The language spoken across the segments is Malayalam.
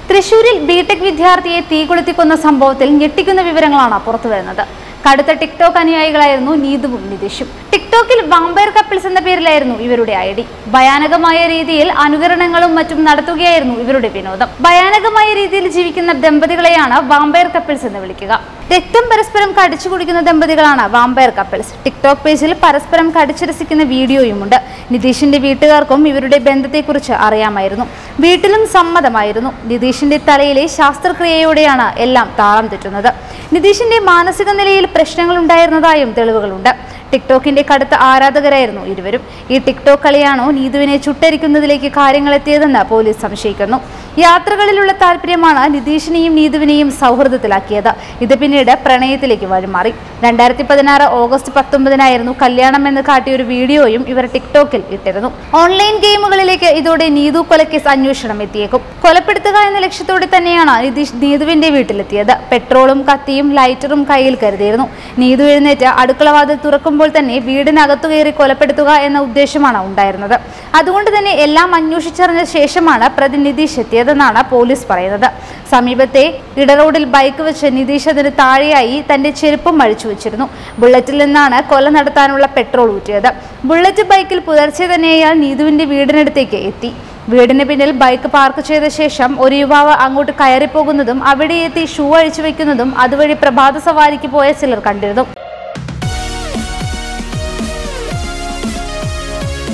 തൃശൂരിൽ ബിടെക് വിദ്യാർത്ഥിയെ തീകൊളുത്തിക്കൊന്ന സംഭവത്തിൽ ഞെട്ടിക്കുന്ന വിവരങ്ങളാണ് പുറത്തുവരുന്നത്. കടുത്ത ടിക്ടോക്ക് അനുയായികളായിരുന്നു നീതുവും നിതീഷും. ടിക്ടോക്കിൽ വാമ്പയർ കപ്പിൾസ് എന്ന പേരിലായിരുന്നു ഇവരുടെ ഐഡി. ഭയാനകമായ രീതിയിൽ അനുകരണങ്ങളും മറ്റും നടത്തുകയായിരുന്നു ഇവരുടെ വിനോദം. ഭയാനകമായ രീതിയിൽ ജീവിക്കുന്ന ദമ്പതികളെയാണ് വാമ്പയർ കപ്പിൾസ് എന്ന് വിളിക്കുക. രക്തം പരസ്പരം കടിച്ചു കുടിക്കുന്ന ദമ്പതികളാണ് വാമ്പയർ കപ്പിൾസ്. ടിക്ടോക്ക് പേജിൽ പരസ്പരം കടിച്ചുരസിക്കുന്ന വീഡിയോയുമുണ്ട്. നിതീഷിന്റെ വീട്ടുകാർക്കും ഇവരുടെ ബന്ധത്തെക്കുറിച്ച് അറിയാമായിരുന്നു. വീട്ടിലും സമ്മതമായിരുന്നു. നിതീഷിന്റെ തലയിലെ ശസ്ത്രക്രിയയോടെയാണ് എല്ലാം താളം തെറ്റുന്നത്. നിതീഷിന്റെ മാനസിക നിലയിൽ പ്രശ്നങ്ങൾ ഉണ്ടായിരുന്നതായും തെളിവുകളുണ്ട്. ടിക്ടോക്കിന്റെ കടുത്ത ആരാധകരായിരുന്നു ഇരുവരും. ഈ ടിക്ടോക്ക് കളിയാണോ നീതുവിനെ ചുട്ടരിക്കുന്നതിലേക്ക് കാര്യങ്ങൾ എത്തിയതെന്ന് പോലീസ് സംശയിക്കുന്നു. യാത്രകളിലുള്ള താല്പര്യമാണ് നിതീഷിനെയും നീതുവിനെയും സൗഹൃദത്തിലാക്കിയത്. ഇത് പിന്നീട് പ്രണയത്തിലേക്ക് വഴിമാറി. 2016 ഓഗസ്റ്റ് 19 കല്യാണം എന്ന് കാട്ടിയ ഒരു വീഡിയോയും ഇവർ ടിക്ടോക്കിൽ ഇട്ടിരുന്നു. ഓൺലൈൻ ഗെയിമുകളിലേക്ക് ഇതോടെ നീതു കൊലക്കേസ് അന്വേഷണം എത്തിയേക്കും. കൊലപ്പെടുത്തുക എന്ന ലക്ഷ്യത്തോടെ തന്നെയാണ് നിതീഷ് നീതുവിന്റെ വീട്ടിലെത്തിയത്. പെട്രോളും കത്തിയും ലൈറ്ററും കയ്യിൽ കരുതിയിരുന്നു. നീതു എഴുന്നേറ്റ് അടുക്കളവാതിൽ തുറക്കുമ്പോൾ തന്നെ വീടിനകത്തു കയറി കൊലപ്പെടുത്തുക എന്ന ഉദ്ദേശമാണ് ഉണ്ടായിരുന്നത്. അതുകൊണ്ട് തന്നെ എല്ലാം അന്വേഷിച്ചറിഞ്ഞ ശേഷമാണ് പ്രതി നിതീഷ് എത്തിയതെന്നാണ് പോലീസ് പറയുന്നത്. സമീപത്തെ ഇടറോഡിൽ ബൈക്ക് വെച്ച് നിതീഷ് അതിന് താഴെയായി തന്റെ ചെരുപ്പും അഴിച്ചു വെച്ചിരുന്നു. ബുള്ളറ്റിൽ നിന്നാണ് കൊല നടത്താനുള്ള പെട്രോൾ ഊറ്റിയത്. ബുള്ളറ്റ് ബൈക്കിൽ പുലർച്ചെ തന്നെ അയാൾ നീതുവിന്റെ വീടിനടുത്തേക്ക് എത്തി. വീടിന് പിന്നിൽ ബൈക്ക് പാർക്ക് ചെയ്ത ശേഷം ഒരു യുവാവ് അങ്ങോട്ട് കയറിപ്പോകുന്നതും അവിടെ എത്തി ഷൂ അഴിച്ചു വെക്കുന്നതും അതുവഴി പ്രഭാത സവാരിക്ക് പോയ ചിലർ കണ്ടിരുന്നു.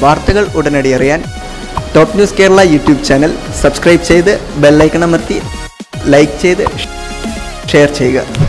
വാർത്തകൾ ഉടനടി അറിയാൻ top news Kerala YouTube channel subscribe ചെയ്ത് ബെൽ ഐക്കൺ അമർത്തി ലൈക്ക് ചെയ്ത് ഷെയർ ചെയ്യുക.